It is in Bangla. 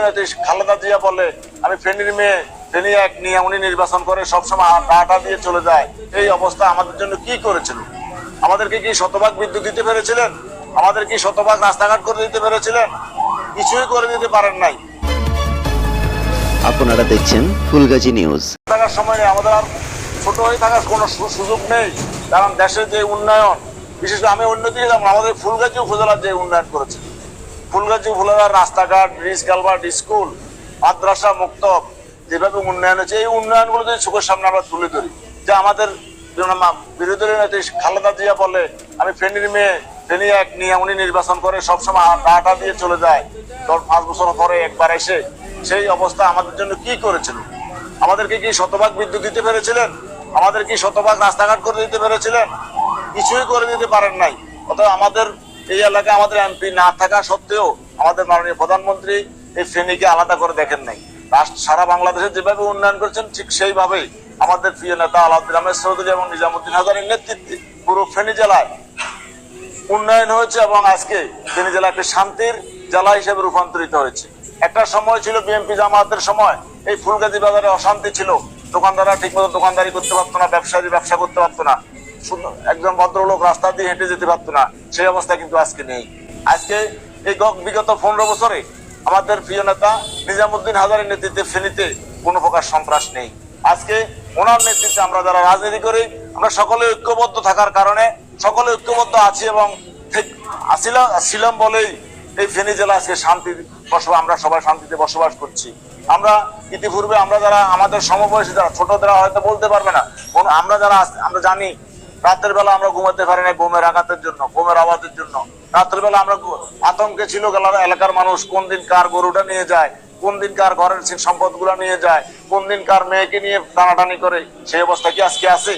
নেত্রী খালেদা জিয়া বলে আমি ফেনীর মেয়ে, ফেনী এক নিয়ে উনি নির্বাচন করে সবসময় টাটা দিয়ে চলে যায়। এই অবস্থা আমাদের জন্য কি করেছিল? আমাদেরকে কি শতভাগ বিদ্যুৎ দিতে পেরেছিলেন? আমাদের কি শতভাগ রাস্তাঘাট করে দিতে পেরেছিলেন? কিছুই করে দিতে পারেন নাই। আপনারা দেখছেন ফুলগাজী নিউজ। থাকার সময় আমাদের আর ছোট হয়ে থাকার কোনো সুযোগ নেই, কারণ দেশের যে উন্নয়ন, বিশেষ করে আমি অন্যদিকে যেমন আমাদের ফুলগাজী উপজেলার যে উন্নয়ন করেছে, ফুলগাজী উপজেলার রাস্তাঘাট, ব্রিজ, কালভার্ট, স্কুল, মাদ্রাসা, মুক্তব যেভাবে উন্নয়ন হয়েছে, এই উন্নয়নগুলো যদি চোখের সামনে আমরা তুলে ধরি, যে আমাদের বিরোধী নেত্রী খালেদা জিয়া বলে আমি ফেনীর মেয়ে, ফেনী এক নিয়ে উনি নির্বাচন করে সবসময় টাটা দিয়ে চলে যায়, 5 বছর পরে একবার এসে। সেই অবস্থা আমাদের জন্য কি করেছিল? আমাদেরকে কি শতভাগ বিদ্যুৎ দিতে পেরেছিলেন? আমাদের কি শতভাগ রাস্তাঘাট করে দিতে পেরেছিলেন? কিছুই করে দিতে পারেন নাই। অতএব আমাদের এই এলাকায় আমাদের এমপি না থাকা সত্ত্বেও আমাদের মাননীয় প্রধানমন্ত্রী এই ফেনীকে আলাদা করে দেখেন নাই। সারা বাংলাদেশে যেভাবে উন্নয়ন করেছেন ঠিক সেইভাবেই আমাদের প্রিয় নেতা আলাউদ্দিন আহমেদ চৌধুরী এবং নিজামুদ্দিন হাজারীর নেতৃত্বে পুরো ফেনী জেলায় উন্নয়ন হয়েছে এবং আজকে ফেনী জেলা একটি শান্তির জেলা হিসেবে রূপান্তরিত হয়েছে। একটা সময় ছিল বিএনপি জামায়াতের সময় এই ফুলগাজী বাজারে অশান্তি ছিল, দোকানদাররা ঠিকমতো দোকানদারি করতে পারতো না, ব্যবসায়ী ব্যবসা করতে পারতো না, একজন ভদ্রলোক রাস্তা দিয়ে হেঁটে যেতে পারতো না। সেই অবস্থা কিন্তু আজকে নেই। আজকে এই বিগত 15 বছরে আমাদের প্রিয় নেতা নিজামুদ্দিন হাজারীর নেতৃত্বে ফেনীতে কোনো প্রকার সন্ত্রাস নেই। আজকে ওনার নেতৃত্বে আমরা যারা রাজনীতি করি, আমরা সকলে ঐক্যবদ্ধ থাকার কারণে সকলে ঐক্যবদ্ধ আছি এবং ছিলাম বলেই এই ফেনী জেলা আজকে আমরা সবাই শান্তিতে বসবাস করছি। আমরা ইতিপূর্বে আমরা যারা আমাদের সমবয়সী যারা ছোটরা হয়তো বলতে পারবে না, আমরা জানি রাতের বেলা আমরা ঘুমাতে পারি না বোমের আঘাতের জন্য, বোমের আওয়াজের জন্য। রাতের বেলা আমরা আতঙ্কে ছিল এলাকার মানুষ, কোন দিন কার গরুটা নিয়ে যায়, কোন দিন কার ঘরের সম্পদ গুলা নিয়ে যায়, কোন দিন কার মেয়েকে নিয়ে টানাটানি করে। সেই অবস্থা কি আজকে আছে?